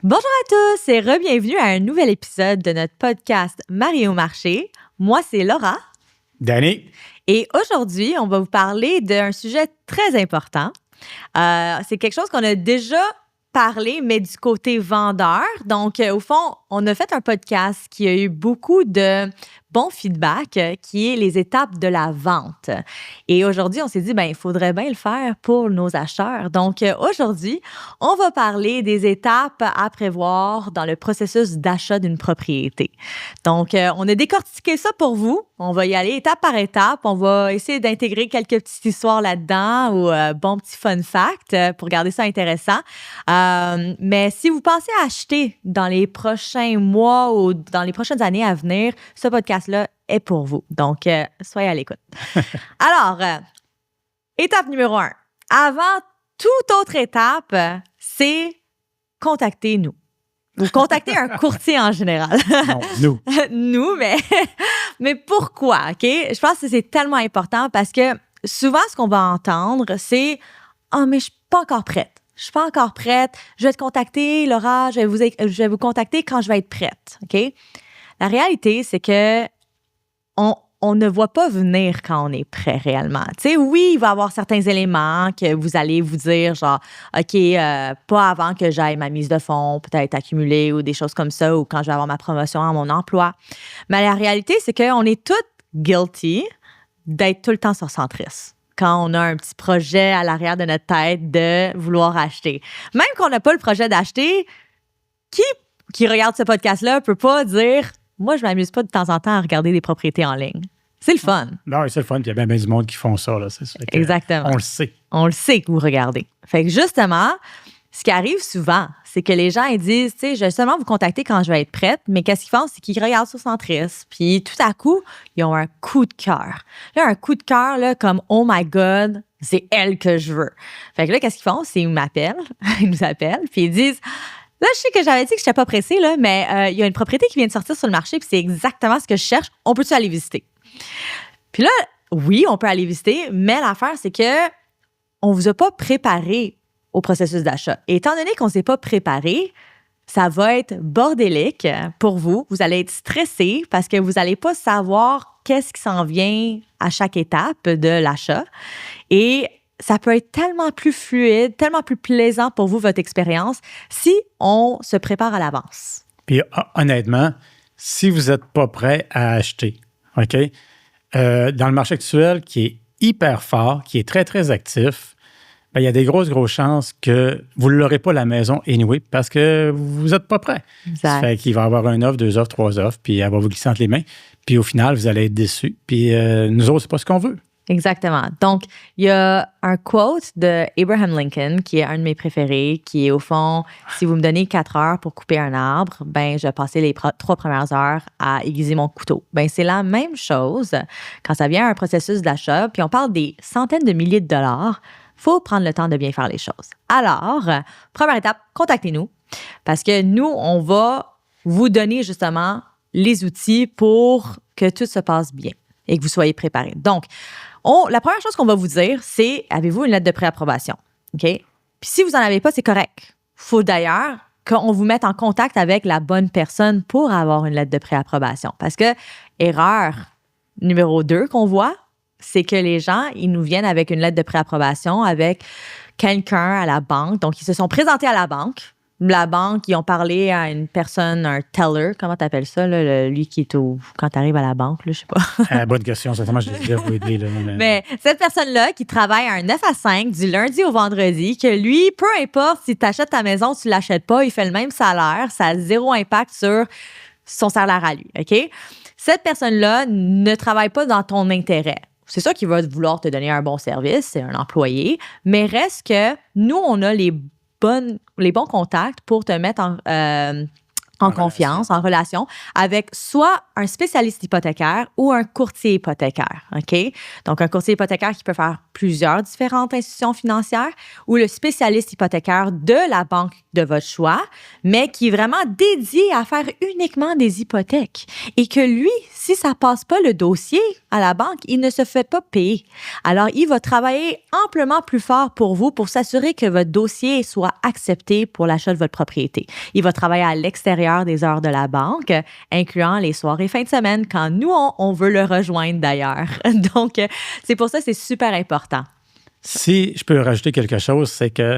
Bonjour à tous et re-bienvenue à un nouvel épisode de notre podcast Marie au marché. Moi, c'est Laura. Danny. Et aujourd'hui, on va vous parler d'un sujet très important. C'est quelque chose qu'on a déjà parlé, mais du côté vendeur. Donc, au fond, on a fait un podcast qui a eu beaucoup de bons feedbacks, qui est les étapes de la vente. Et aujourd'hui, on s'est dit, il faudrait bien le faire pour nos acheteurs. Donc, aujourd'hui, on va parler des étapes à prévoir dans le processus d'achat d'une propriété. Donc, on a décortiqué ça pour vous. On va y aller étape par étape. On va essayer d'intégrer quelques petites histoires là-dedans ou bons petits fun facts pour garder ça intéressant. Mais si vous pensez à acheter dans les prochains mois ou dans les prochaines années à venir, ce podcast-là est pour vous. Donc, soyez à l'écoute. Alors, étape numéro 1. Avant toute autre étape, c'est contactez-nous. Ou contacter un courtier en général. Non, nous. Nous, mais pourquoi, OK? Je pense que c'est tellement important parce que souvent, ce qu'on va entendre, c'est « Ah, mais je suis pas encore prête. Je suis pas encore prête. Je vais te contacter, Laura. Je vais vous contacter quand je vais être prête. » OK? La réalité, c'est que on ne voit pas venir quand on est prêt réellement. Tu sais, oui, il va y avoir certains éléments que vous allez vous dire, genre, OK, pas avant que j'aille ma mise de fonds, peut-être accumulée ou des choses comme ça, ou quand je vais avoir ma promotion à mon emploi. Mais la réalité, c'est qu'on est toutes guilty d'être tout le temps sur Centris quand on a un petit projet à l'arrière de notre tête de vouloir acheter. Même qu'on n'a pas le projet d'acheter, qui regarde ce podcast-là peut pas dire « Moi, je m'amuse pas de temps en temps à regarder des propriétés en ligne. » C'est le fun. Non, c'est le fun. Puis il y a bien du monde qui font ça. Là. Exactement. On le sait. On le sait que vous regardez. Fait que justement, ce qui arrive souvent, c'est que les gens ils disent, tu sais, je vais seulement vous contacter quand je vais être prête, mais qu'est-ce qu'ils font? C'est qu'ils regardent sur Centris, puis tout à coup, ils ont un coup de cœur. Là, un coup de cœur, là, comme « Oh my God, c'est elle que je veux. » Fait que là, qu'est-ce qu'ils font? C'est qu'ils m'appellent, ils nous appellent, puis ils disent... Là, je sais que j'avais dit que je n'étais pas pressée, là, mais il y a une propriété qui vient de sortir sur le marché, puis c'est exactement ce que je cherche. On peut-tu aller visiter? Puis là, oui, on peut aller visiter, mais l'affaire, c'est que on vous a pas préparé au processus d'achat. Et étant donné qu'on ne s'est pas préparé, ça va être bordélique pour vous. Vous allez être stressé parce que vous n'allez pas savoir qu'est-ce qui s'en vient à chaque étape de l'achat. Et ça peut être tellement plus fluide, tellement plus plaisant pour vous, votre expérience, si on se prépare à l'avance. Puis honnêtement, si vous n'êtes pas prêt à acheter, OK? Dans le marché actuel qui est hyper fort, qui est très, très actif, il y a des grosses chances que vous ne l'aurez pas la maison anyway parce que vous n'êtes pas prêt. Exact. Ça fait qu'il va y avoir une offre, 2 offres, 3 offres, puis elle va vous glisser entre les mains. Puis au final, vous allez être déçus. Puis nous autres, c'est pas ce qu'on veut. Exactement. Donc, il y a un quote de Abraham Lincoln qui est un de mes préférés, qui est au fond, si vous me donnez 4 heures pour couper un arbre, je vais passer les 3 premières heures à aiguiser mon couteau. C'est la même chose quand ça vient à un processus d'achat, puis on parle des centaines de milliers de dollars. Il faut prendre le temps de bien faire les choses. Alors, première étape, contactez-nous parce que nous, on va vous donner justement les outils pour que tout se passe bien et que vous soyez préparés. Donc, la première chose qu'on va vous dire, c'est avez-vous une lettre de préapprobation? OK? Puis si vous n'en avez pas, c'est correct. Il faut d'ailleurs qu'on vous mette en contact avec la bonne personne pour avoir une lettre de préapprobation. Parce que, erreur numéro 2 qu'on voit, c'est que les gens, ils nous viennent avec une lettre de préapprobation avec quelqu'un à la banque. Donc, ils se sont présentés à la banque. La banque, ils ont parlé à une personne, un teller, comment tu appelles ça, là, lui qui est quand tu arrives à la banque, là, je sais pas. Bonne question, certainement, je l'ai déjà aidé. Mais cette personne-là qui travaille un 9 à 5 du lundi au vendredi, que lui, peu importe si tu achètes ta maison ou tu ne l'achètes pas, il fait le même salaire, ça a 0 impact sur son salaire à lui, OK? Cette personne-là ne travaille pas dans ton intérêt. C'est sûr qu'il va vouloir te donner un bon service, c'est un employé, mais reste que nous, on a les bons contacts pour te mettre en confiance, en relation, avec soit un spécialiste hypothécaire ou un courtier hypothécaire, OK? Donc, un courtier hypothécaire qui peut faire plusieurs différentes institutions financières ou le spécialiste hypothécaire de la banque de votre choix, mais qui est vraiment dédié à faire uniquement des hypothèques. Et que lui, si ça passe pas le dossier à la banque, il ne se fait pas payer. Alors, il va travailler amplement plus fort pour vous pour s'assurer que votre dossier soit accepté pour l'achat de votre propriété. Il va travailler à l'extérieur des heures de la banque, incluant les soirs et fins de semaine, quand nous, on veut le rejoindre d'ailleurs. Donc, c'est pour ça que c'est super important. Si je peux rajouter quelque chose, c'est que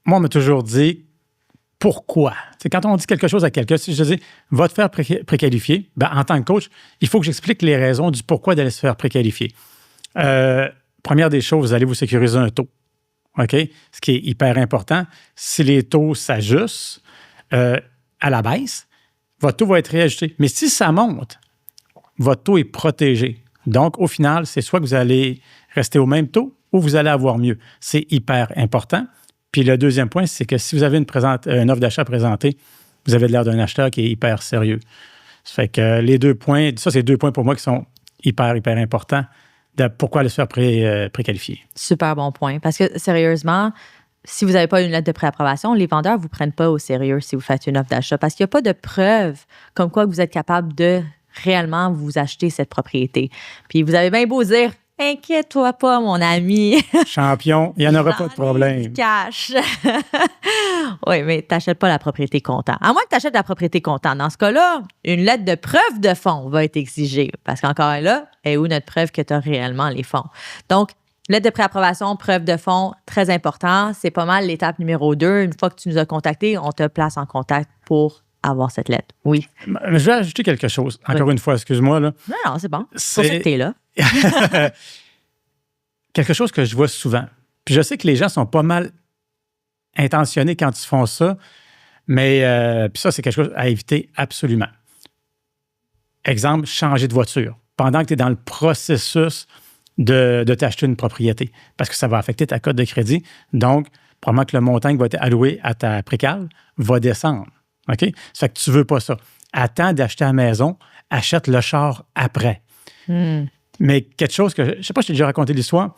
moi, on m'a toujours dit pourquoi. C'est quand on dit quelque chose à quelqu'un, si je dis va te faire préqualifier, ben, en tant que coach, il faut que j'explique les raisons du pourquoi d'aller se faire préqualifier. Première des choses, vous allez vous sécuriser un taux. OK? Ce qui est hyper important. Si les taux s'ajustent à la baisse, votre taux va être réajusté. Mais si ça monte, votre taux est protégé. Donc, au final, c'est soit que vous allez rester au même taux ou vous allez avoir mieux. C'est hyper important. Puis le deuxième point, c'est que si vous avez une offre d'achat présentée, vous avez l'air d'un acheteur qui est hyper sérieux. Ça fait que les 2 points, ça, c'est 2 points pour moi qui sont hyper, hyper importants de pourquoi aller se faire préqualifier. Super bon point. Parce que sérieusement, si vous n'avez pas une lettre de préapprobation, les vendeurs ne vous prennent pas au sérieux si vous faites une offre d'achat parce qu'il n'y a pas de preuve comme quoi vous êtes capable de réellement vous acheter cette propriété. Puis vous avez bien beau dire « Inquiète-toi pas, mon ami. » Champion, il n'y en aura pas de problème. Cash. Oui, mais tu n'achètes pas la propriété comptant. À moins que tu achètes la propriété comptant. Dans ce cas-là, une lettre de preuve de fonds va être exigée. Parce qu'encore là, est où notre preuve que tu as réellement les fonds? Donc, lettre de préapprobation, preuve de fonds, très important. C'est pas mal l'étape numéro 2. Une fois que tu nous as contactés, on te place en contact pour avoir cette lettre. Oui. Mais je vais ajouter quelque chose. Encore une fois, excuse-moi. Là. Non, c'est bon. C'est pour ça que tu es là. Quelque chose que je vois souvent. Puis je sais que les gens sont pas mal intentionnés quand ils font ça, mais puis ça, c'est quelque chose à éviter absolument. Exemple, changer de voiture pendant que tu es dans le processus de t'acheter une propriété parce que ça va affecter ta cote de crédit. Donc, probablement que le montant qui va être alloué à ta précale va descendre. OK? Ça fait que tu ne veux pas ça. Attends d'acheter à la maison, achète le char après. Mais quelque chose que, je ne sais pas si j'ai déjà raconté l'histoire,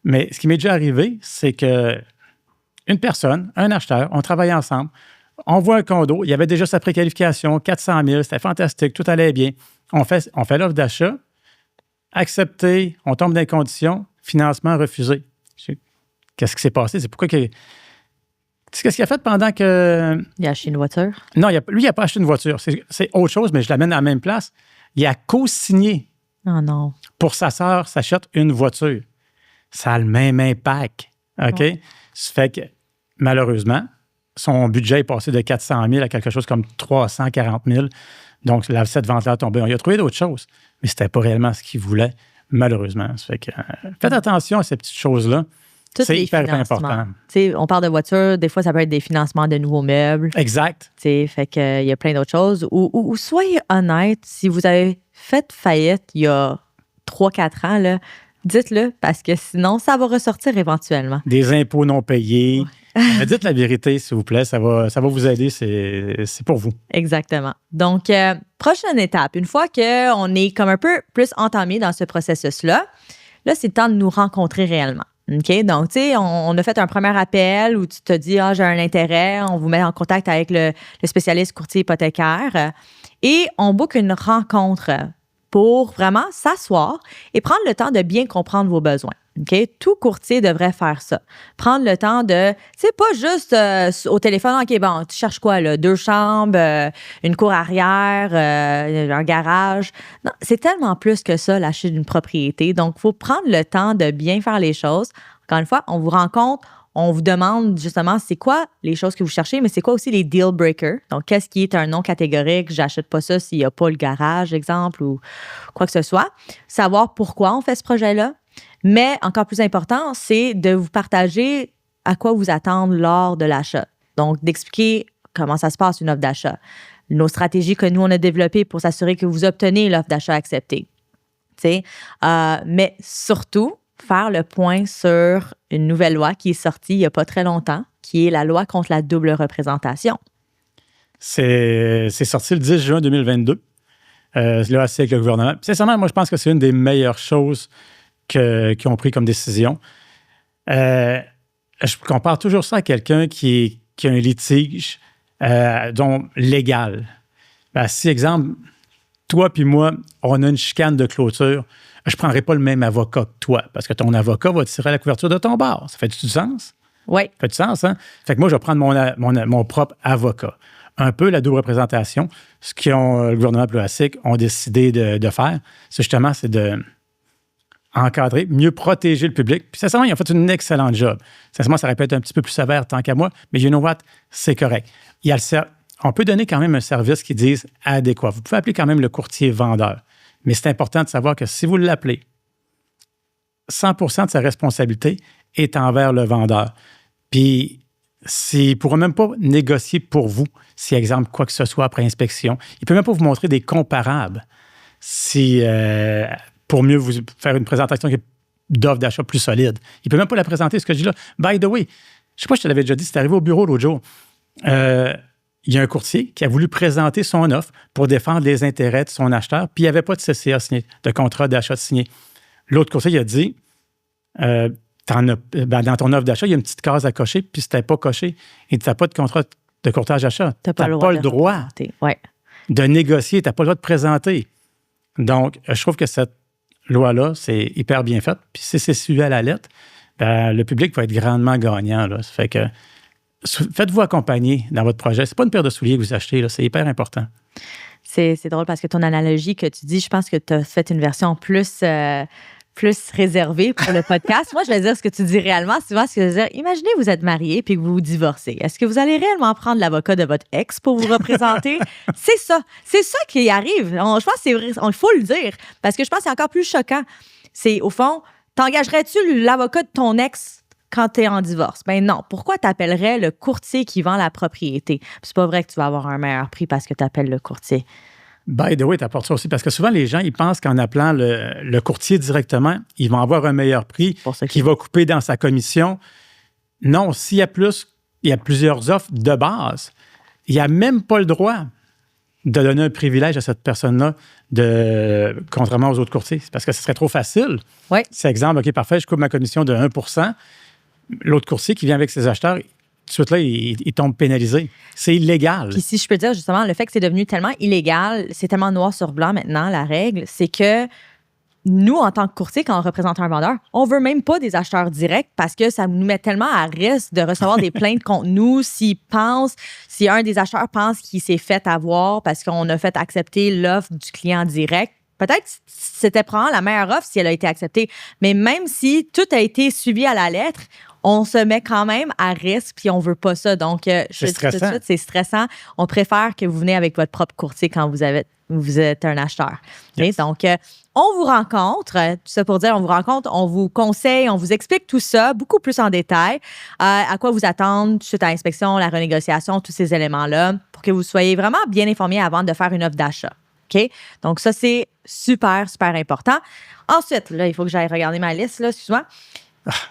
mais ce qui m'est déjà arrivé, c'est que une personne, un acheteur, on travaillait ensemble, on voit un condo, il y avait déjà sa préqualification, 400 000, c'était fantastique, tout allait bien. On fait l'offre d'achat, accepté, on tombe dans les conditions, financement refusé. Qu'est-ce qui s'est passé? C'est pourquoi que... Qu'est-ce qu'il a fait pendant que... Il a acheté une voiture? Non, lui, il n'a pas acheté une voiture. C'est autre chose, mais je l'amène à la même place. Il a co-signé. Oh non. Pour sa sœur, s'achète une voiture. Ça a le même impact. OK? Ouais. Ça fait que, malheureusement, son budget est passé de 400 000 à quelque chose comme 340 000. Donc, cette vente-là a tombé. Il a trouvé d'autres choses, mais ce n'était pas réellement ce qu'il voulait, malheureusement. Ça fait que, faites attention à ces petites choses-là. C'est hyper important. T'sais, on parle de voitures, des fois, ça peut être des financements de nouveaux meubles. Exact. Fait qu'il y a plein d'autres choses. Ou soyez honnête, si vous avez fait faillite il y a 3-4 ans, là, dites-le, parce que sinon, ça va ressortir éventuellement. Des impôts non payés. Dites la vérité, s'il vous plaît. Ça va vous aider. C'est pour vous. Exactement. Donc, prochaine étape. Une fois qu'on est comme un peu plus entamé dans ce processus-là, là, c'est le temps de nous rencontrer réellement. OK? Donc, tu sais, on a fait un premier appel où tu te dis, j'ai un intérêt, on vous met en contact avec le spécialiste courtier hypothécaire et on book une rencontre pour vraiment s'asseoir et prendre le temps de bien comprendre vos besoins. OK? Tout courtier devrait faire ça. Prendre le temps de... C'est pas juste au téléphone, OK, bon, tu cherches quoi, là? 2 chambres, une cour arrière, un garage. Non, c'est tellement plus que ça, l'achat d'une propriété. Donc, il faut prendre le temps de bien faire les choses. Encore une fois, on vous rencontre, on vous demande justement c'est quoi les choses que vous cherchez, mais c'est quoi aussi les deal breakers. Donc, qu'est-ce qui est un non catégorique? J'achète pas ça s'il n'y a pas le garage, exemple, ou quoi que ce soit. Savoir pourquoi on fait ce projet-là. Mais encore plus important, c'est de vous partager à quoi vous attendre lors de l'achat. Donc, d'expliquer comment ça se passe une offre d'achat. Nos stratégies que nous, on a développées pour s'assurer que vous obtenez l'offre d'achat acceptée. Mais surtout, faire le point sur une nouvelle loi qui est sortie il n'y a pas très longtemps, qui est la loi contre la double représentation. C'est sorti le 10 juin 2022. Là, c'est avec le gouvernement. Puis, sincèrement, moi, je pense que c'est une des meilleures choses qu'ils ont pris comme décision. Je compare toujours ça à quelqu'un qui a un litige légal. Ben, si, exemple, toi puis moi, on a une chicane de clôture, je ne prendrai pas le même avocat que toi parce que ton avocat va tirer la couverture de ton bar. Ça fait du sens? Oui. Ça fait du sens, hein? Fait que moi, je vais prendre mon propre avocat. Un peu la double représentation. Ce que le gouvernement plastique ont décidé de faire, c'est justement, c'est de encadrer, mieux protéger le public. Puis, sincèrement, ils ont fait une excellente job. Sincèrement, ça aurait pu être un petit peu plus sévère tant qu'à moi, mais you know what? C'est correct. On peut donner quand même un service qui dise adéquat. Vous pouvez appeler quand même le courtier vendeur. Mais c'est important de savoir que si vous l'appelez, 100% de sa responsabilité est envers le vendeur. Puis, il ne pourra même pas négocier pour vous, si, exemple, quoi que ce soit après inspection. Il ne peut même pas vous montrer des comparables pour mieux vous faire une présentation d'offre d'achat plus solide. Il ne peut même pas la présenter, ce que je dis là. By the way, je ne sais pas si je te l'avais déjà dit, c'est arrivé au bureau l'autre jour. Il y a un courtier qui a voulu présenter son offre pour défendre les intérêts de son acheteur, puis il n'y avait pas de CCA signé, de contrat d'achat signé. L'autre courtier, il a dit, dans ton offre d'achat, il y a une petite case à cocher, puis si tu n'as pas coché, et tu n'as pas de contrat de courtage d'achat, tu n'as pas le droit de négocier, tu n'as pas le droit de présenter. Donc, je trouve que cette loi-là, c'est hyper bien faite. Puis si c'est suivi à la lettre, le public va être grandement gagnant. Là. Ça fait que faites-vous accompagner dans votre projet. C'est pas une paire de souliers que vous achetez, là. C'est hyper important. C'est drôle parce que ton analogie que tu dis, je pense que tu as fait une version plus réservée pour le podcast. Moi, je vais dire ce que tu dis réellement. Souvent, ce que je veux dire, imaginez vous êtes marié puis que vous vous divorcez. Est-ce que vous allez réellement prendre l'avocat de votre ex pour vous représenter? C'est ça qui arrive. Je pense que c'est vrai. Il faut le dire parce que je pense que c'est encore plus choquant. C'est au fond, t'engagerais-tu l'avocat de ton ex quand tu es en divorce? Ben non. Pourquoi tu appellerais le courtier qui vend la propriété? Puis c'est pas vrai que tu vas avoir un meilleur prix parce que tu appelles le courtier. By the way, tu apportes ça aussi, parce que souvent, les gens, ils pensent qu'en appelant le courtier directement, ils vont avoir un meilleur prix qu'il va couper dans sa commission. Non, s'il y a plusieurs offres de base, il n'y a même pas le droit de donner un privilège à cette personne-là, contrairement aux autres courtiers. C'est parce que ce serait trop facile. Oui. C'est exemple, OK, parfait, je coupe ma commission de 1 %. L'autre courtier qui vient avec ses acheteurs, tout de suite, là, il tombe pénalisé. C'est illégal. Puis si je peux dire, justement, le fait que c'est devenu tellement illégal, c'est tellement noir sur blanc maintenant, la règle, c'est que nous, en tant que courtier, quand on représente un vendeur, on veut même pas des acheteurs directs parce que ça nous met tellement à risque de recevoir des plaintes contre nous si un des acheteurs pense qu'il s'est fait avoir parce qu'on a fait accepter l'offre du client direct. Peut-être que c'était probablement la meilleure offre si elle a été acceptée. Mais même si tout a été suivi à la lettre, on se met quand même à risque puis on veut pas ça. Donc, c'est stressant. Tout de suite, c'est stressant. On préfère que vous venez avec votre propre courtier quand vous êtes un acheteur. Yes. Donc, on vous rencontre, tout ça pour dire, on vous rencontre, on vous conseille, on vous explique tout ça beaucoup plus en détail, à quoi vous attendre suite à l'inspection, la renégociation, tous ces éléments-là, pour que vous soyez vraiment bien informés avant de faire une offre d'achat. OK? Donc, ça, c'est super, super important. Ensuite, là, il faut que j'aille regarder ma liste, là, excuse-moi.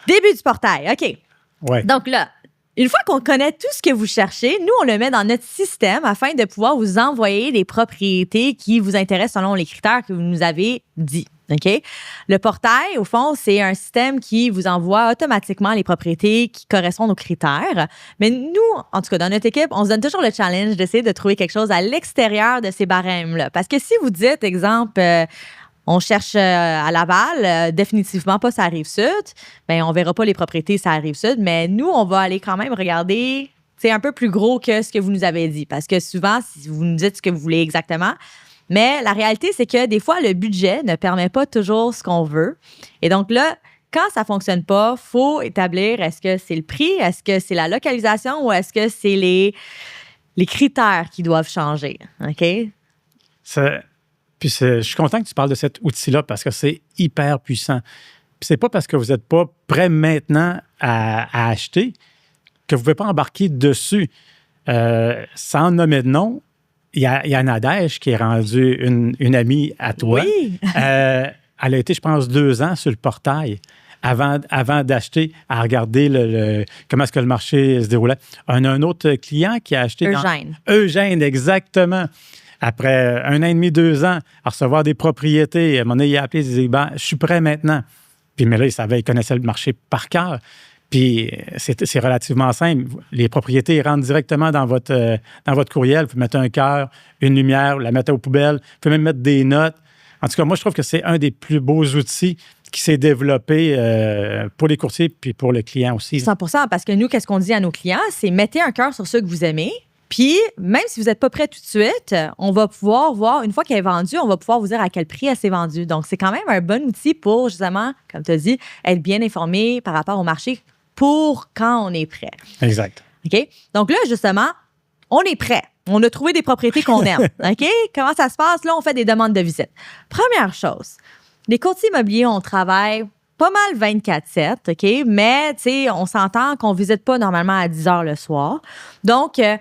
Début du portail, OK. Ouais. Donc là, une fois qu'on connaît tout ce que vous cherchez, nous, on le met dans notre système afin de pouvoir vous envoyer les propriétés qui vous intéressent selon les critères que vous nous avez dit. OK? Le portail, au fond, c'est un système qui vous envoie automatiquement les propriétés qui correspondent aux critères. Mais nous, en tout cas, dans notre équipe, on se donne toujours le challenge d'essayer de trouver quelque chose à l'extérieur de ces barèmes-là. Parce que si vous dites, exemple, on cherche à Laval, définitivement pas ça Rive-Sud, bien, on verra pas les propriétés ça Rive-Sud, mais nous, on va aller quand même regarder, c'est un peu plus gros que ce que vous nous avez dit. Parce que souvent, si vous nous dites ce que vous voulez exactement, mais la réalité, c'est que des fois, le budget ne permet pas toujours ce qu'on veut. Et donc là, quand ça fonctionne pas, faut établir est-ce que c'est le prix, est-ce que c'est la localisation ou est-ce que c'est les critères qui doivent changer. OK? Puis je suis content que tu parles de cet outil-là parce que c'est hyper puissant. Puis c'est pas parce que vous n'êtes pas prêt maintenant à acheter que vous ne pouvez pas embarquer dessus. Sans nommer de nom, il y a Nadège qui est rendue une amie à toi. Oui. Elle a été, je pense, 2 ans sur le portail. avant d'acheter, à regarder comment est-ce que le marché se déroulait. On a un autre client qui a acheté... Eugène. Eugène, exactement. Après 1 an et demi, 2 ans, à recevoir des propriétés, à un moment donné, il a appelé, il disait, je suis prêt maintenant. Puis, mais là, il connaissait le marché par cœur. Puis, c'est relativement simple. Les propriétés rentrent directement dans votre courriel. Vous pouvez mettre un cœur, une lumière, la mettre aux poubelles. Vous pouvez même mettre des notes. En tout cas, moi, je trouve que c'est un des plus beaux outils qui s'est développé pour les courtiers puis pour le client aussi. 100%, parce que nous, qu'est-ce qu'on dit à nos clients? C'est mettez un cœur sur ceux que vous aimez. Puis, même si vous n'êtes pas prêt tout de suite, on va pouvoir voir, une fois qu'elle est vendue, on va pouvoir vous dire à quel prix elle s'est vendue. Donc, c'est quand même un bon outil pour, justement, comme tu as dit, être bien informé par rapport au marché pour quand on est prêt. Exact. OK? Donc là, justement, on est prêt. On a trouvé des propriétés qu'on aime. OK? Comment ça se passe? Là, on fait des demandes de visite. Première chose, les courtiers immobiliers, on travaille pas mal 24/7, OK? Mais, tu sais, on s'entend qu'on ne visite pas normalement à 10 heures le soir. Donc, et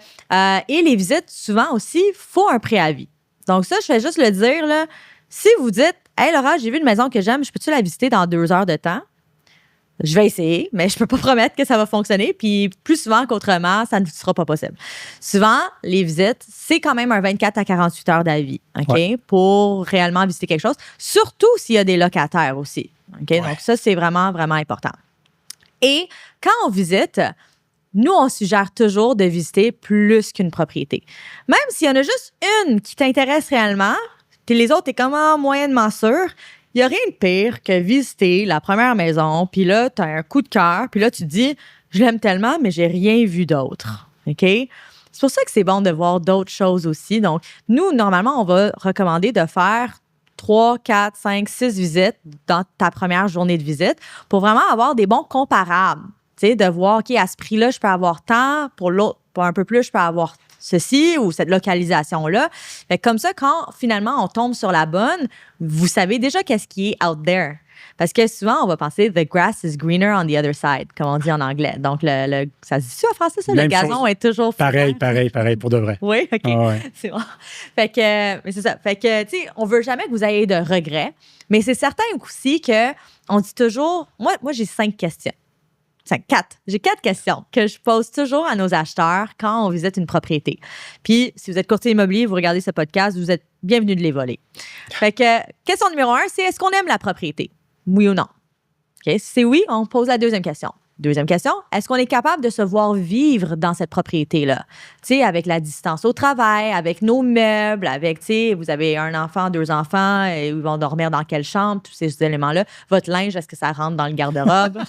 les visites, souvent aussi, il faut un préavis. Donc, ça, je fais juste le dire, là. Si vous dites, « Hey, Laura, j'ai vu une maison que j'aime, je peux-tu la visiter dans 2 heures de temps? » Je vais essayer, mais je peux pas promettre que ça va fonctionner. Puis plus souvent qu'autrement, ça ne sera pas possible. Souvent, les visites, c'est quand même un 24 à 48 heures d'avis, OK? Ouais. Pour réellement visiter quelque chose. Surtout s'il y a des locataires aussi, OK? Ouais. Donc ça, c'est vraiment, vraiment important. Et quand on visite, nous, on suggère toujours de visiter plus qu'une propriété. Même s'il y en a juste une qui t'intéresse réellement, puis les autres, t'es comme moyennement sûr. Il n'y a rien de pire que visiter la première maison, puis là, tu as un coup de cœur, puis là, tu te dis, je l'aime tellement, mais j'ai rien vu d'autre. OK? C'est pour ça que c'est bon de voir d'autres choses aussi. Donc, nous, normalement, on va recommander de faire 3, 4, 5, 6 visites dans ta première journée de visite pour vraiment avoir des bons comparables. Tu sais, de voir, OK, à ce prix-là, je peux avoir tant, pour l'autre, pour un peu plus, je peux avoir ceci ou cette localisation-là. Fait que comme ça, quand finalement on tombe sur la bonne, vous savez déjà qu'est-ce qui est out there. Parce que souvent, on va penser « the grass is greener on the other side », comme on dit en anglais. Donc, ça se dit-tu en français, ça? Même le gazon chose, est toujours pareil, pour de vrai. Oui, OK. Ah ouais. C'est bon. Fait que, mais c'est ça. Fait que, tu sais, on veut jamais que vous ayez de regrets, mais c'est certain aussi qu'on dit toujours... Moi j'ai 5 questions. 4. J'ai 4 questions que je pose toujours à nos acheteurs quand on visite une propriété. Puis, si vous êtes courtier immobilier, vous regardez ce podcast, vous êtes bienvenus de les voler. Fait que, question numéro 1, c'est est-ce qu'on aime la propriété? Oui ou non? OK? Si c'est oui, on pose la deuxième question. Deuxième question, est-ce qu'on est capable de se voir vivre dans cette propriété-là? Tu sais, avec la distance au travail, avec nos meubles, avec, tu sais, vous avez un enfant, 2 enfants, et ils vont dormir dans quelle chambre, tous ces éléments-là. Votre linge, est-ce que ça rentre dans le garde-robe?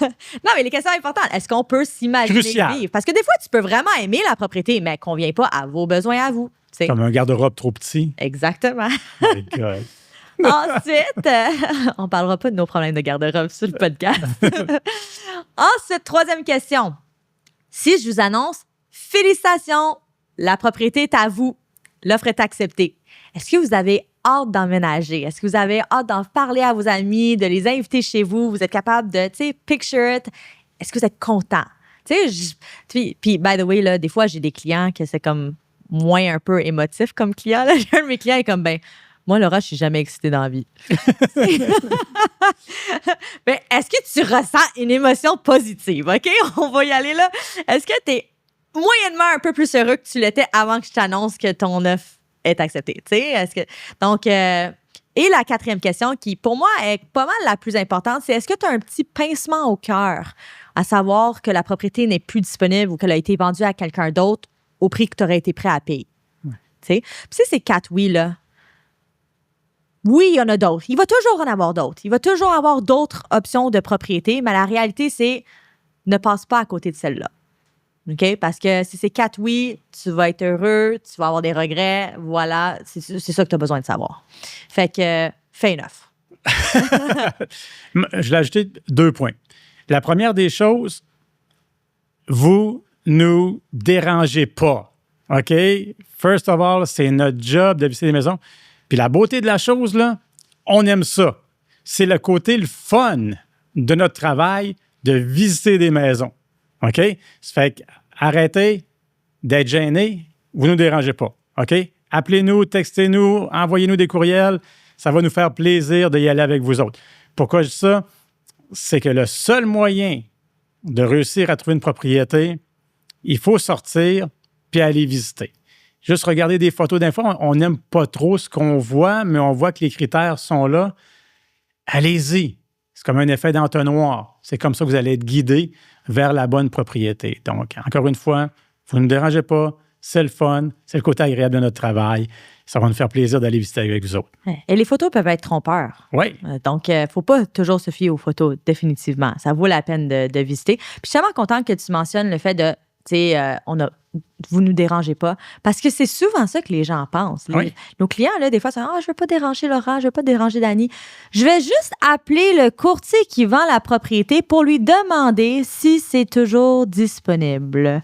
Non, mais les questions importantes. Est-ce qu'on peut s'imaginer vivre? Parce que des fois, tu peux vraiment aimer la propriété, mais elle ne convient pas à vos besoins à vous. T'sais. Comme un garde-robe trop petit. Exactement. My God. Ensuite, on ne parlera pas de nos problèmes de garde-robe sur le podcast. Ensuite, troisième question. Si je vous annonce, félicitations, la propriété est à vous, l'offre est acceptée. Est-ce que vous avez hâte d'emménager? Est-ce que vous avez hâte d'en parler à vos amis, de les inviter chez vous? Vous êtes capable de, tu sais, picture it. Est-ce que vous êtes content? Tu sais, puis, by the way, là, des fois, j'ai des clients que c'est comme moins un peu émotif comme client. Là. Un de mes clients est comme, moi, Laura, je suis jamais excitée dans la vie. Mais est-ce que tu ressens une émotion positive? OK? On va y aller là. Est-ce que tu es moyennement un peu plus heureux que tu l'étais avant que je t'annonce que ton offre est acceptée? Donc, et la quatrième question, qui pour moi est pas mal la plus importante, c'est est-ce que tu as un petit pincement au cœur à savoir que la propriété n'est plus disponible ou qu'elle a été vendue à quelqu'un d'autre au prix que tu aurais été prêt à payer? Ouais. Puis ces 4 oui-là, oui, il y en a d'autres. Il va toujours en avoir d'autres. Il va toujours avoir d'autres options de propriété, mais la réalité, c'est ne passe pas à côté de celle-là. OK? Parce que si c'est 4 oui, tu vas être heureux, tu vas avoir des regrets. Voilà, c'est ça que tu as besoin de savoir. Fait que, fais une offre. Je l'ai ajouté 2 points. La première des choses, vous nous dérangez pas. OK? First of all, c'est notre job de visiter les maisons. Puis la beauté de la chose, là, on aime ça. C'est le côté, le fun de notre travail de visiter des maisons. OK? Ça fait qu'arrêtez d'être gênés, vous ne nous dérangez pas. OK? Appelez-nous, textez-nous, envoyez-nous des courriels. Ça va nous faire plaisir d'y aller avec vous autres. Pourquoi je dis ça? c'est que le seul moyen de réussir à trouver une propriété, il faut sortir puis aller visiter. Juste regarder des photos. Des fois, on n'aime pas trop ce qu'on voit, mais on voit que les critères sont là. Allez-y. C'est comme un effet d'entonnoir. C'est comme ça que vous allez être guidé vers la bonne propriété. Donc, encore une fois, vous ne nous dérangez pas. C'est le fun. C'est le côté agréable de notre travail. Ça va nous faire plaisir d'aller visiter avec vous autres. Et les photos peuvent être trompeurs. Oui. Donc, il ne faut pas toujours se fier aux photos, définitivement. Ça vaut la peine de visiter. Puis, je suis tellement contente que tu mentionnes le fait de, tu sais, vous ne nous dérangez pas. Parce que c'est souvent ça que les gens pensent. Oui. Nos clients, là, des fois, sont je ne veux pas déranger Laurent, je ne veux pas déranger Dani. Je vais juste appeler le courtier qui vend la propriété pour lui demander si c'est toujours disponible.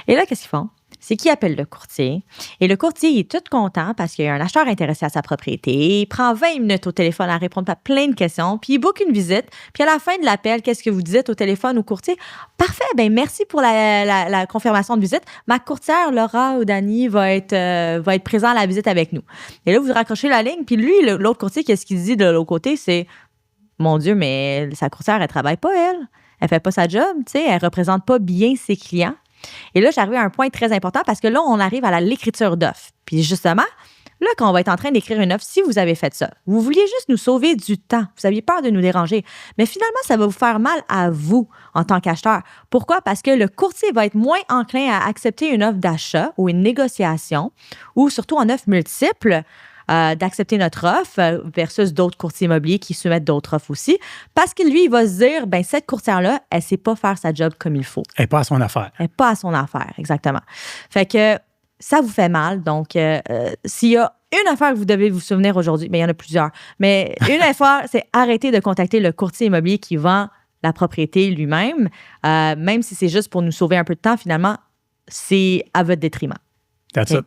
Et là, qu'est-ce qu'ils font? C'est qu'ils appellent le courtier. Et le courtier, il est tout content parce qu'il y a un acheteur intéressé à sa propriété. Il prend 20 minutes au téléphone à répondre à plein de questions. Puis il book une visite. Puis à la fin de l'appel, qu'est-ce que vous dites au téléphone au courtier? Parfait, bien merci pour la confirmation de visite. Ma courtière, Laura ou Dani, va être présent à la visite avec nous. Et là, vous raccrochez la ligne. Puis lui, l'autre courtier, qu'est-ce qu'il dit de l'autre côté? C'est, mon Dieu, mais sa courtière, elle travaille pas, elle. Elle fait pas sa job, tu sais. Elle représente pas bien ses clients. Et là, j'arrive à un point très important parce que là, on arrive à l'écriture d'offre. Puis justement, là, quand on va être en train d'écrire une offre, si vous avez fait ça, vous vouliez juste nous sauver du temps, vous aviez peur de nous déranger, mais finalement, ça va vous faire mal à vous en tant qu'acheteur. Pourquoi? Parce que le courtier va être moins enclin à accepter une offre d'achat ou une négociation ou surtout en offre multiple, d'accepter notre offre versus d'autres courtiers immobiliers qui soumettent d'autres offres aussi. Parce que lui, il va se dire, ben cette courtière-là, elle ne sait pas faire sa job comme il faut. Elle n'est pas à son affaire. Elle n'est pas à son affaire, exactement. Fait que ça vous fait mal. Donc, s'il y a une affaire que vous devez vous souvenir aujourd'hui, bien, il y en a plusieurs, mais une affaire, c'est arrêter de contacter le courtier immobilier qui vend la propriété lui-même. Même si c'est juste pour nous sauver un peu de temps, finalement, c'est à votre détriment. That's it.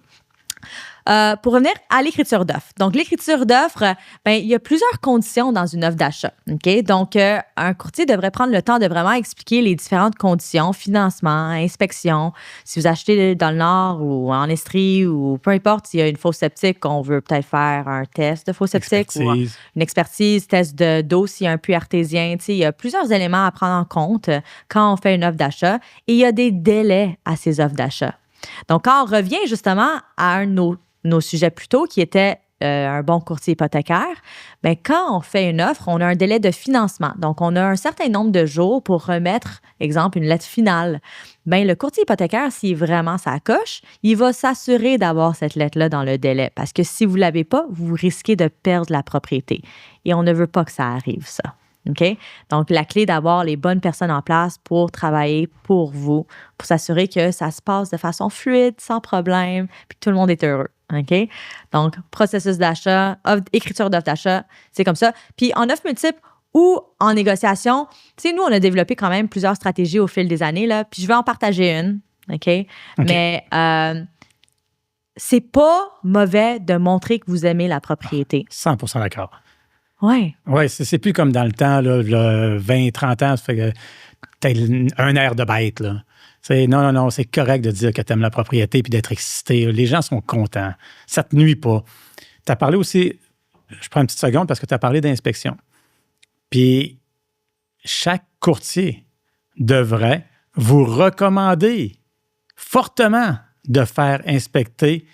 Pour revenir à l'écriture d'offre. Donc, l'écriture d'offre, ben, il y a plusieurs conditions dans une offre d'achat. OK? Donc, un courtier devrait prendre le temps de vraiment expliquer les différentes conditions, financement, inspection. Si vous achetez dans le Nord ou en Estrie ou peu importe, s'il y a une fosse septique, on veut peut-être faire un test de fosse septique ou une expertise, test d'eau s'il y a un puits artésien. Tu sais, il y a plusieurs éléments à prendre en compte quand on fait une offre d'achat et il y a des délais à ces offres d'achat. Donc, quand on revient justement à un de nos sujets plus tôt, qui était un bon courtier hypothécaire, bien, quand on fait une offre, on a un délai de financement. Donc, on a un certain nombre de jours pour remettre, exemple, une lettre finale. Bien, le courtier hypothécaire, s'il vraiment ça coche, il va s'assurer d'avoir cette lettre-là dans le délai. Parce que si vous ne l'avez pas, vous risquez de perdre la propriété. Et on ne veut pas que ça arrive, ça. OK? Donc, la clé d'avoir les bonnes personnes en place pour travailler pour vous, pour s'assurer que ça se passe de façon fluide, sans problème, puis que tout le monde est heureux. OK? Donc, processus d'achat, écriture d'offre d'achat, c'est comme ça. Puis, en offre multiple ou en négociation, tu sais, nous, on a développé quand même plusieurs stratégies au fil des années, là, puis je vais en partager une. OK? Mais c'est pas mauvais de montrer que vous aimez la propriété. 100% d'accord. Oui. Oui, c'est plus comme dans le temps, là, 20, 30 ans, ça fait que t'as un air de bête, là. Non, c'est correct de dire que tu aimes la propriété puis d'être excité. Les gens sont contents. Ça ne te nuit pas. Tu as parlé aussi, je prends une petite seconde parce que tu as parlé d'inspection. Puis, chaque courtier devrait vous recommander fortement de faire inspecter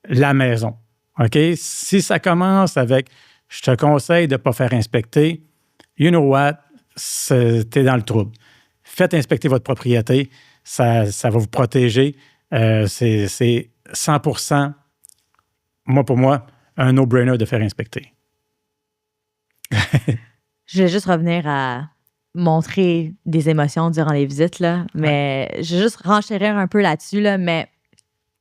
la maison. OK? Si ça commence avec « je te conseille de ne pas faire inspecter », you know what? T'es dans le trouble. Faites inspecter votre propriété. Ça va vous protéger. C'est 100%, pour moi, un no-brainer de faire inspecter. Je vais juste revenir à montrer des émotions durant les visites, là, mais je vais juste renchérir un peu là-dessus, là, mais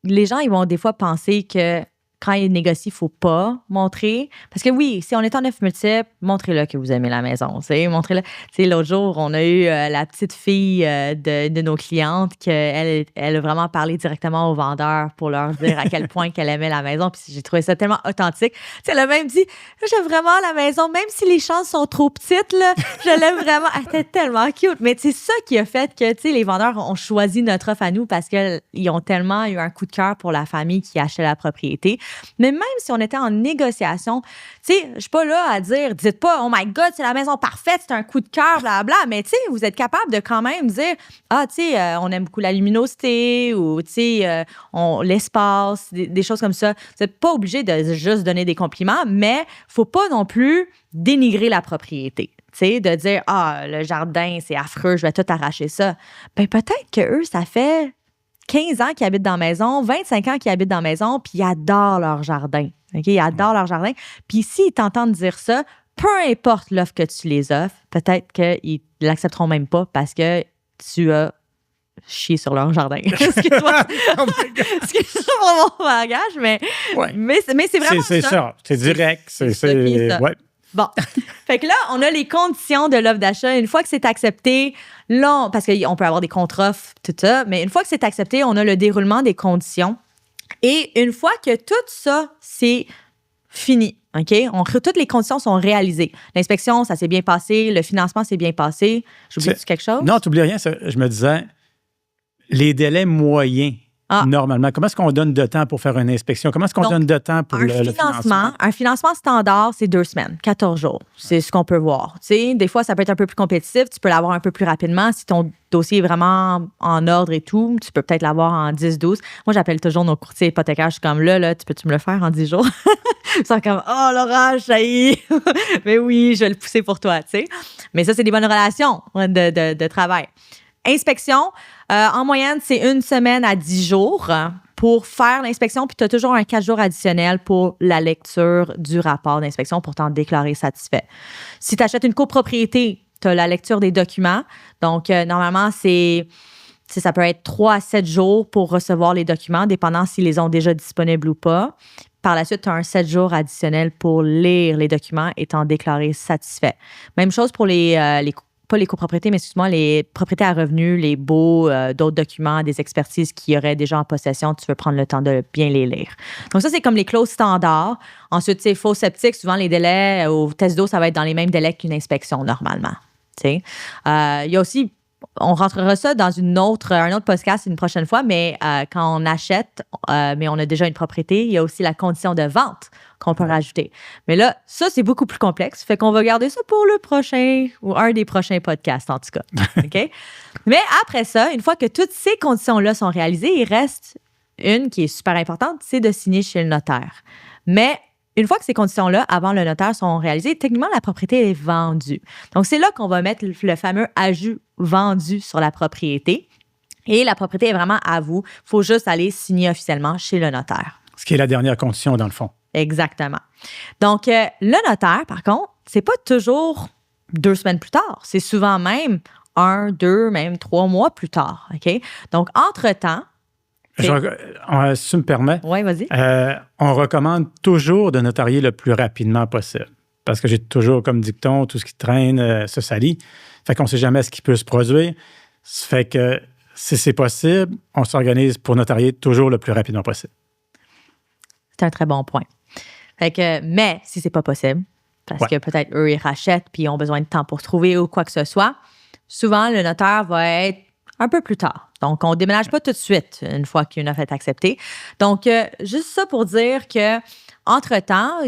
les gens, ils vont des fois penser que quand ils négocient, il ne faut pas montrer. Parce que oui, si on est en offre multiple, montrez-le que vous aimez la maison. Montrez-le. L'autre jour, on a eu la petite fille de nos clientes qu'elle a vraiment parlé directement aux vendeurs pour leur dire à quel point qu'elle aimait la maison. Puis j'ai trouvé ça tellement authentique. Elle a même dit, j'aime vraiment la maison, même si les chambres sont trop petites, là, je l'aime vraiment. Elle était tellement cute. Mais c'est ça qui a fait que les vendeurs ont choisi notre offre à nous parce qu'ils ont tellement eu un coup de cœur pour la famille qui achetait la propriété. Mais même si on était en négociation, tu sais, je suis pas là à dire, dites pas, oh my God, c'est la maison parfaite, c'est un coup de cœur, blablabla. Mais tu sais, vous êtes capable de quand même dire, ah, tu sais, on aime beaucoup la luminosité ou, tu sais, l'espace, des choses comme ça. Vous n'êtes pas obligé de juste donner des compliments, mais faut pas non plus dénigrer la propriété. Tu sais, de dire, ah, le jardin, c'est affreux, je vais tout arracher ça. Ben peut-être qu'eux, ça fait 15 ans qu'ils habitent dans la maison, 25 ans qu'ils habitent dans la maison, puis ils adorent leur jardin. OK? Ils adorent leur jardin. Puis s'ils t'entendent dire ça, peu importe l'offre que tu les offres, peut-être qu'ils ne l'accepteront même pas parce que tu as chié sur leur jardin. Excuse-moi. Excuse-moi pour mon langage, mais c'est vraiment c'est ça. C'est direct. C'est ça. Ouais. Bon. Fait que là, on a les conditions de l'offre d'achat. Une fois que c'est accepté, là, parce qu'on peut avoir des contre-offres, tout ça, mais une fois que c'est accepté, on a le déroulement des conditions. Et une fois que tout ça, c'est fini, OK? Toutes les conditions sont réalisées. L'inspection, ça s'est bien passé. Le financement s'est bien passé. J'oublie-tu quelque chose? Non, tu n'oublies rien. Je me disais, les délais moyens, normalement, comment est-ce qu'on donne de temps pour faire une inspection? Comment est-ce qu'on donne de temps pour le financement? Un financement standard, c'est 2 semaines, 14 jours. C'est ce qu'on peut voir. Tu sais, des fois, ça peut être un peu plus compétitif. Tu peux l'avoir un peu plus rapidement. Si ton dossier est vraiment en ordre et tout, tu peux peut-être l'avoir en 10-12. Moi, j'appelle toujours nos courtiers hypothécaires. Je suis comme là, peux-tu me le faire en 10 jours? Ils sont comme, oh, l'orage, ça y est. Mais oui, je vais le pousser pour toi, tu sais. Mais ça, c'est des bonnes relations de travail. Inspection, en moyenne, c'est 1 semaine à 10 jours pour faire l'inspection, puis tu as toujours un 4 jours additionnel pour la lecture du rapport d'inspection pour t'en déclarer satisfait. Si tu achètes une copropriété, tu as la lecture des documents. Donc, normalement, ça peut être 3 à 7 jours pour recevoir les documents, dépendant s'ils les ont déjà disponibles ou pas. Par la suite, tu as un 7 jours additionnel pour lire les documents et t'en déclarer satisfait. Même chose pour pas les copropriétés, mais excuse-moi, les propriétés à revenus, les baux, d'autres documents, des expertises qu'il y aurait déjà en possession, tu veux prendre le temps de bien les lire. Donc ça, c'est comme les clauses standards. Ensuite, c'est faux sceptique, souvent les délais au test d'eau, ça va être dans les mêmes délais qu'une inspection normalement. Il y a aussi, on rentrera ça dans un autre podcast une prochaine fois, mais quand on achète, mais on a déjà une propriété, il y a aussi la condition de vente qu'on peut rajouter. Mais là, ça, c'est beaucoup plus complexe. Fait qu'on va garder ça pour le prochain ou un des prochains podcasts, en tout cas. OK? Mais après ça, une fois que toutes ces conditions-là sont réalisées, il reste une qui est super importante, c'est de signer chez le notaire. Mais une fois que ces conditions-là, avant le notaire, sont réalisées, techniquement, la propriété est vendue. Donc, c'est là qu'on va mettre le fameux ajout vendu sur la propriété. Et la propriété est vraiment à vous. Il faut juste aller signer officiellement chez le notaire. Ce qui est la dernière condition, dans le fond. Exactement. Donc, le notaire, par contre, c'est pas toujours 2 semaines plus tard. C'est souvent même 1, 2, même 3 mois plus tard. OK? Donc, entre-temps, si tu me permets, oui, vas-y. On recommande toujours de notarier le plus rapidement possible. Parce que j'ai toujours comme dicton, tout ce qui traîne se salit. Fait qu'on ne sait jamais ce qui peut se produire. Ça fait que si c'est possible, on s'organise pour notarier toujours le plus rapidement possible. C'est un très bon point. Fait que, mais si c'est pas possible, parce que peut-être eux, ils rachètent puis ils ont besoin de temps pour trouver ou quoi que ce soit, souvent, le notaire va être un peu plus tard. Donc, on ne déménage pas tout de suite une fois qu'une offre est acceptée. Donc, juste ça pour dire que entre-temps,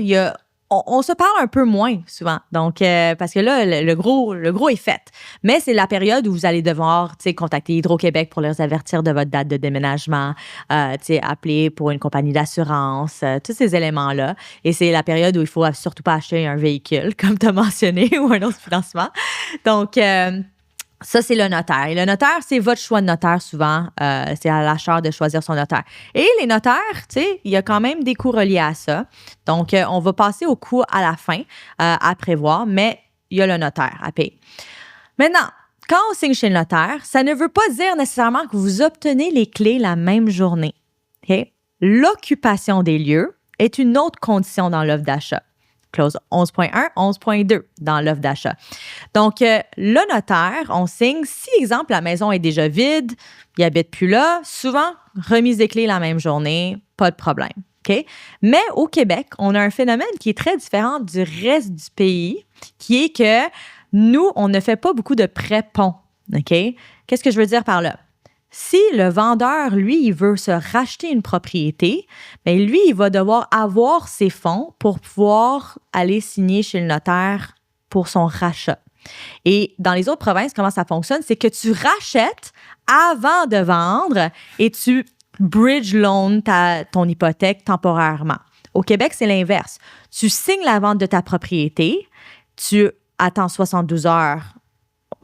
on se parle un peu moins souvent. Donc, parce que là, le gros est fait. Mais c'est la période où vous allez devoir contacter Hydro-Québec pour les avertir de votre date de déménagement, appeler pour une compagnie d'assurance, tous ces éléments-là. Et c'est la période où il ne faut surtout pas acheter un véhicule, comme tu as mentionné, ou un autre financement. Donc, ça, c'est le notaire. Et le notaire, c'est votre choix de notaire souvent. C'est à l'acheteur de choisir son notaire. Et les notaires, il y a quand même des coûts reliés à ça. Donc, on va passer aux coûts à la fin à prévoir, mais il y a le notaire à payer. Maintenant, quand on signe chez le notaire, ça ne veut pas dire nécessairement que vous obtenez les clés la même journée. Okay? L'occupation des lieux est une autre condition dans l'offre d'achat. Clause 11.1, 11.2 dans l'offre d'achat. Donc, le notaire, on signe. Si, exemple, la maison est déjà vide, il n'habite plus là, souvent, remise des clés la même journée, pas de problème. Okay? Mais au Québec, on a un phénomène qui est très différent du reste du pays, qui est que nous, on ne fait pas beaucoup de pré-ponts. Okay? Qu'est-ce que je veux dire par là? Si le vendeur, lui, il veut se racheter une propriété, bien, lui, il va devoir avoir ses fonds pour pouvoir aller signer chez le notaire pour son rachat. Et dans les autres provinces, comment ça fonctionne? C'est que tu rachètes avant de vendre et tu bridge loan ton hypothèque temporairement. Au Québec, c'est l'inverse. Tu signes la vente de ta propriété, tu attends 72 heures,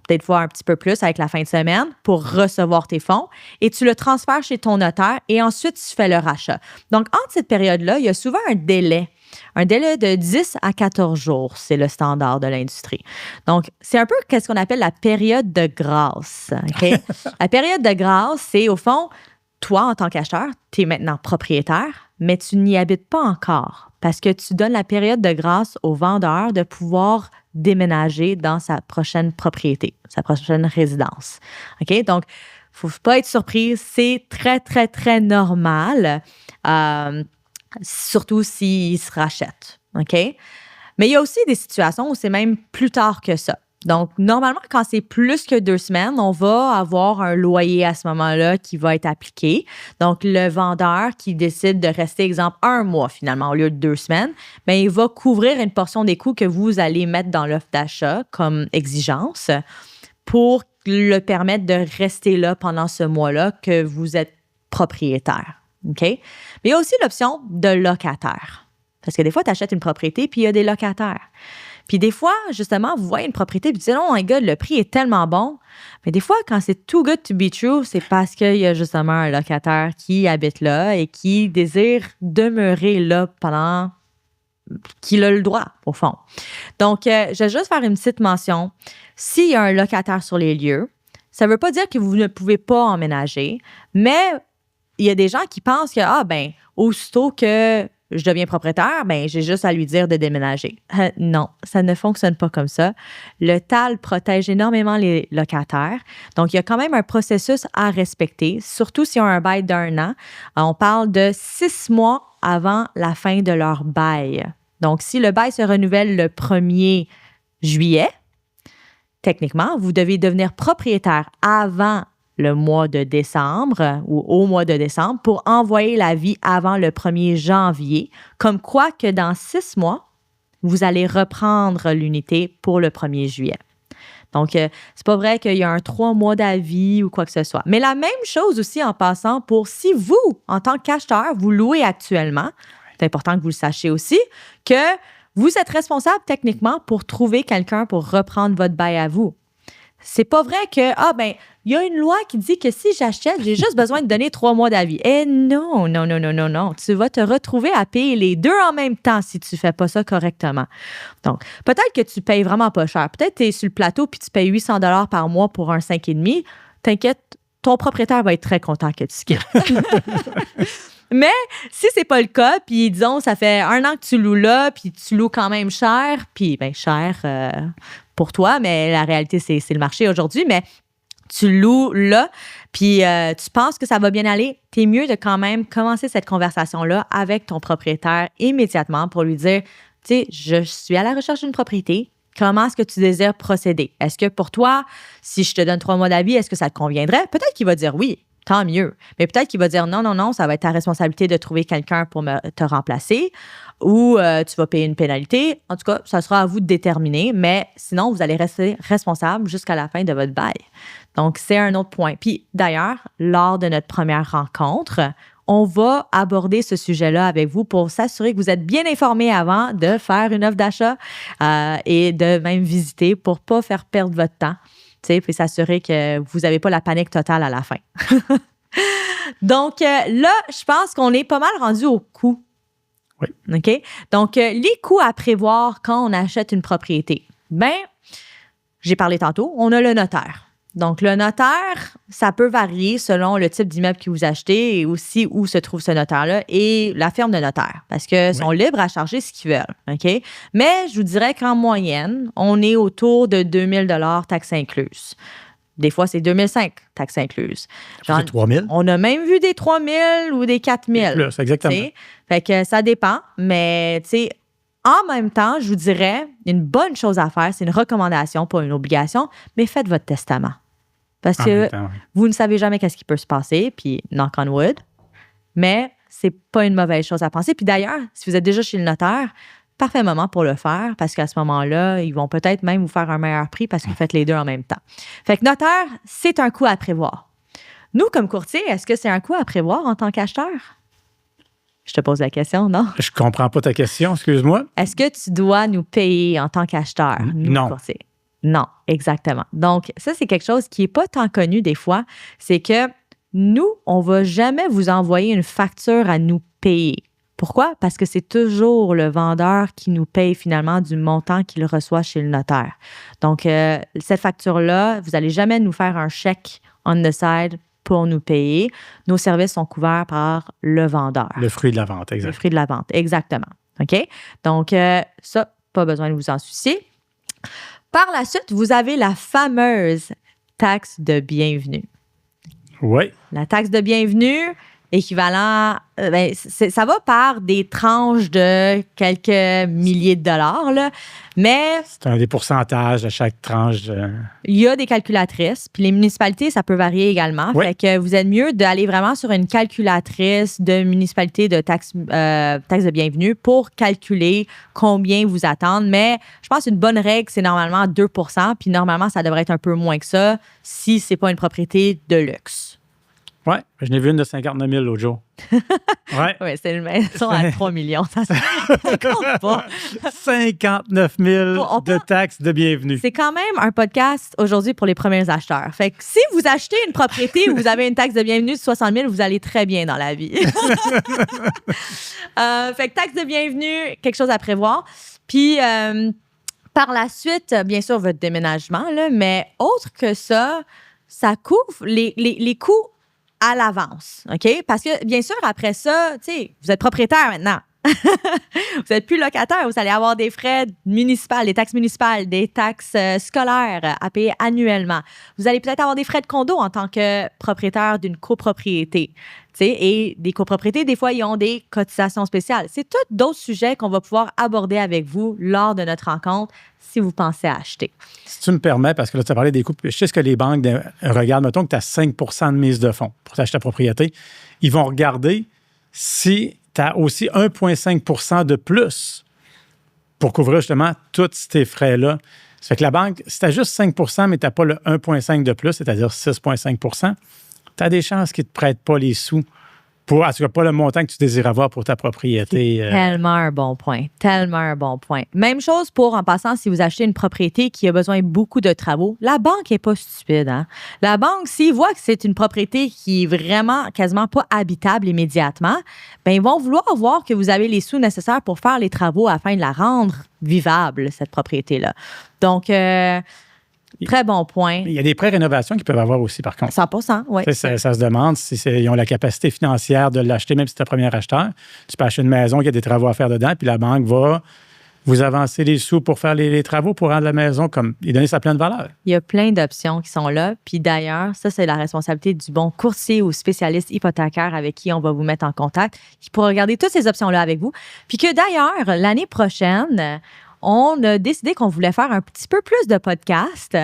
peut-être voir un petit peu plus avec la fin de semaine pour recevoir tes fonds et tu le transfères chez ton notaire et ensuite tu fais le rachat. Donc, entre cette période-là, il y a souvent un délai de 10 à 14 jours. C'est le standard de l'industrie. Donc, c'est un peu ce qu'on appelle la période de grâce. Okay? La période de grâce, c'est au fond, toi, en tant qu'acheteur, tu es maintenant propriétaire, mais tu n'y habites pas encore parce que tu donnes la période de grâce au vendeur de pouvoir déménager dans sa prochaine propriété, sa prochaine résidence. OK? Donc, il ne faut pas être surpris. C'est très, très, très normal, surtout s'il se rachète. OK? Mais il y a aussi des situations où c'est même plus tard que ça. Donc, normalement, quand c'est plus que 2 semaines, on va avoir un loyer à ce moment-là qui va être appliqué. Donc, le vendeur qui décide de rester, exemple, 1 mois finalement au lieu de 2 semaines, bien, il va couvrir une portion des coûts que vous allez mettre dans l'offre d'achat comme exigence pour le permettre de rester là pendant ce mois-là que vous êtes propriétaire. OK? Mais il y a aussi l'option de locataire. Parce que des fois, tu achètes une propriété puis il y a des locataires. Puis des fois, justement, vous voyez une propriété et vous dites « Oh my God, le prix est tellement bon. » Mais des fois, quand c'est too good to be true, c'est parce qu'il y a justement un locataire qui habite là et qui désire demeurer là pendant qu'il a le droit, au fond. Donc, je vais juste faire une petite mention. S'il y a un locataire sur les lieux, ça ne veut pas dire que vous ne pouvez pas emménager, mais il y a des gens qui pensent que, aussitôt que je deviens propriétaire, j'ai juste à lui dire de déménager. Non, ça ne fonctionne pas comme ça. Le TAL protège énormément les locataires. Donc, il y a quand même un processus à respecter, surtout s'ils ont un bail d'1 an. On parle de 6 mois avant la fin de leur bail. Donc, si le bail se renouvelle le 1er juillet, techniquement, vous devez devenir propriétaire avant le mois de décembre ou au mois de décembre pour envoyer l'avis avant le 1er janvier, comme quoi que dans 6 mois, vous allez reprendre l'unité pour le 1er juillet. Donc, c'est pas vrai qu'il y a un 3 mois d'avis ou quoi que ce soit. Mais la même chose aussi en passant pour si vous, en tant qu'acheteur, vous louez actuellement, c'est important que vous le sachiez aussi, que vous êtes responsable techniquement pour trouver quelqu'un pour reprendre votre bail à vous. C'est pas vrai que, il y a une loi qui dit que si j'achète, j'ai juste besoin de donner 3 mois d'avis. Eh non. Tu vas te retrouver à payer les 2 en même temps si tu fais pas ça correctement. Donc, peut-être que tu payes vraiment pas cher. Peut-être que tu es sur le plateau puis tu payes 800 $ par mois pour un 5,5. T'inquiète, ton propriétaire va être très content que tu quittes. Mais si c'est pas le cas, puis disons, ça fait 1 an que tu loues là, puis tu loues quand même cher, puis cher pour toi, mais la réalité, c'est le marché aujourd'hui, mais tu loues là, puis tu penses que ça va bien aller, t'es mieux de quand même commencer cette conversation-là avec ton propriétaire immédiatement pour lui dire, tu sais, je suis à la recherche d'une propriété, comment est-ce que tu désires procéder? Est-ce que pour toi, si je te donne 3 mois d'avis, est-ce que ça te conviendrait? Peut-être qu'il va dire oui. Tant mieux. Mais peut-être qu'il va dire non, ça va être ta responsabilité de trouver quelqu'un pour te remplacer ou tu vas payer une pénalité. En tout cas, ça sera à vous de déterminer, mais sinon, vous allez rester responsable jusqu'à la fin de votre bail. Donc, c'est un autre point. Puis d'ailleurs, lors de notre première rencontre, on va aborder ce sujet-là avec vous pour s'assurer que vous êtes bien informé avant de faire une offre d'achat et de même visiter pour ne pas faire perdre votre temps. Puis s'assurer que vous n'avez pas la panique totale à la fin. Donc, là, je pense qu'on est pas mal rendu au coût. Oui. OK? Donc, les coûts à prévoir quand on achète une propriété. J'ai parlé tantôt, on a le notaire. Donc, le notaire, ça peut varier selon le type d'immeuble que vous achetez et aussi où se trouve ce notaire-là et la firme de notaire parce qu'ils sont libres à charger ce qu'ils veulent. OK? Mais je vous dirais qu'en moyenne, on est autour de 2 000 $ taxes incluses. Des fois, c'est 2 500 taxes incluses. C'est 3 000? On a même vu des 3 000 ou des 4 000. Plus, exactement. T'sais? Fait que ça dépend, mais tu sais, en même temps, je vous dirais, une bonne chose à faire, c'est une recommandation, pas une obligation, mais faites votre testament. Parce En que même temps, oui. vous ne savez jamais qu'est-ce qui peut se passer, puis knock on wood. Mais c'est pas une mauvaise chose à penser. Puis d'ailleurs, si vous êtes déjà chez le notaire, parfait moment pour le faire parce qu'à ce moment-là, ils vont peut-être même vous faire un meilleur prix parce que vous faites les deux en même temps. Fait que notaire, c'est un coût à prévoir. Nous, comme courtier, est-ce que c'est un coût à prévoir en tant qu'acheteur? Je te pose la question, non? Je comprends pas ta question, excuse-moi. Est-ce que tu dois nous payer en tant qu'acheteur, nous, Non. courtiers? Non, exactement. Donc, ça, c'est quelque chose qui n'est pas tant connu des fois. C'est que nous, on ne va jamais vous envoyer une facture à nous payer. Pourquoi? Parce que c'est toujours le vendeur qui nous paye finalement du montant qu'il reçoit chez le notaire. Donc, cette facture-là, vous n'allez jamais nous faire un chèque on the side pour nous payer. Nos services sont couverts par le vendeur. Le fruit de la vente, Le exact. fruit de la vente, exactement. OK? Donc, ça, pas besoin de vous en soucier. Par la suite, vous avez la fameuse taxe de bienvenue. Oui. La taxe de bienvenue, équivalent, ça va par des tranches de quelques milliers de dollars, là, mais C'est un des pourcentages de chaque tranche. il y a des calculatrices, puis les municipalités, ça peut varier également. Oui. Fait que vous êtes mieux d'aller vraiment sur une calculatrice de municipalité de taxe de bienvenue pour calculer combien vous attendent. Mais je pense qu'une bonne règle, c'est normalement 2 %, puis normalement, ça devrait être un peu moins que ça si c'est pas une propriété de luxe. Oui, je n'ai vu une de 59 000 l'autre jour. Oui. Oui, c'est une maison à 3 millions. Ça compte pas. 59 000 Bon, on de peut- taxes de bienvenue. C'est quand même un podcast aujourd'hui pour les premiers acheteurs. Fait que si vous achetez une propriété où vous avez une taxe de bienvenue de 60 000, vous allez très bien dans la vie. Fait que taxe de bienvenue, quelque chose à prévoir. Puis, par la suite, bien sûr, votre déménagement, là, mais autre que ça, ça couvre les coûts à l'avance, OK? Parce que, bien sûr, après ça, tu sais, vous êtes propriétaire maintenant. Vous n'êtes plus locataire, vous allez avoir des frais municipaux, des taxes scolaires à payer annuellement. Vous allez peut-être avoir des frais de condo en tant que propriétaire d'une copropriété. Tu sais, et des copropriétés, des fois, ils ont des cotisations spéciales. C'est tous d'autres sujets qu'on va pouvoir aborder avec vous lors de notre rencontre si vous pensez à acheter. Si tu me permets, parce que là, tu as parlé des coûts, je sais ce que les banques regardent. Mettons que tu as 5 de mise de fonds pour t'acheter ta propriété. Ils vont regarder si tu as aussi 1,5 % de plus pour couvrir justement tous ces frais-là. Ça fait que la banque, si tu as juste 5 % mais tu n'as pas le 1,5 de plus, c'est-à-dire 6,5 %, tu as des chances qu'ils ne te prêtent pas les sous pour, en tout cas, pas le montant que tu désires avoir pour ta propriété. Tellement un bon point. Tellement un bon point. Même chose pour, en passant, si vous achetez une propriété qui a besoin de beaucoup de travaux, la banque n'est pas stupide. Hein? La banque, s'ils voient que c'est une propriété qui est vraiment quasiment pas habitable immédiatement, ben ils vont vouloir voir que vous avez les sous nécessaires pour faire les travaux afin de la rendre vivable, cette propriété-là. Donc, très bon point. Il y a des prêts rénovation qu'ils peuvent avoir aussi, par contre. 100 oui. Ça se demande si ils ont la capacité financière de l'acheter, même si tu es premier acheteur. Tu peux acheter une maison qui a des travaux à faire dedans, puis la banque va vous avancer les sous pour faire les travaux pour rendre la maison comme et donner sa pleine valeur. Il y a plein d'options qui sont là. Puis d'ailleurs, ça, c'est la responsabilité du bon courtier ou spécialiste hypothécaire avec qui on va vous mettre en contact, qui pourra regarder toutes ces options-là avec vous. Puis que d'ailleurs, l'année prochaine, on a décidé qu'on voulait faire un petit peu plus de podcasts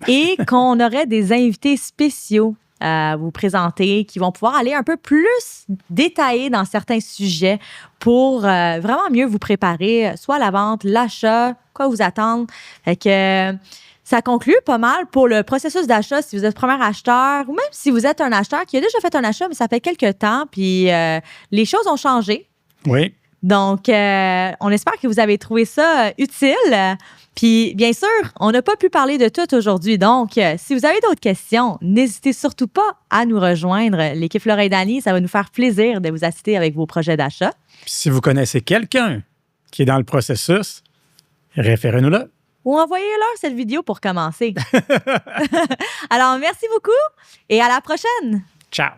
et qu'on aurait des invités spéciaux à vous présenter qui vont pouvoir aller un peu plus détaillés dans certains sujets pour vraiment mieux vous préparer, soit la vente, l'achat, quoi vous attendre. Fait que ça conclut pas mal pour le processus d'achat si vous êtes premier acheteur ou même si vous êtes un acheteur qui a déjà fait un achat, mais ça fait quelques temps, puis les choses ont changé. Oui. Donc, on espère que vous avez trouvé ça utile. Puis, bien sûr, on n'a pas pu parler de tout aujourd'hui. Donc, si vous avez d'autres questions, n'hésitez surtout pas à nous rejoindre. L'équipe Laura et Dani, ça va nous faire plaisir de vous assister avec vos projets d'achat. Puis si vous connaissez quelqu'un qui est dans le processus, référez-nous-là. Ou envoyez-leur cette vidéo pour commencer. Alors, merci beaucoup et à la prochaine. Ciao.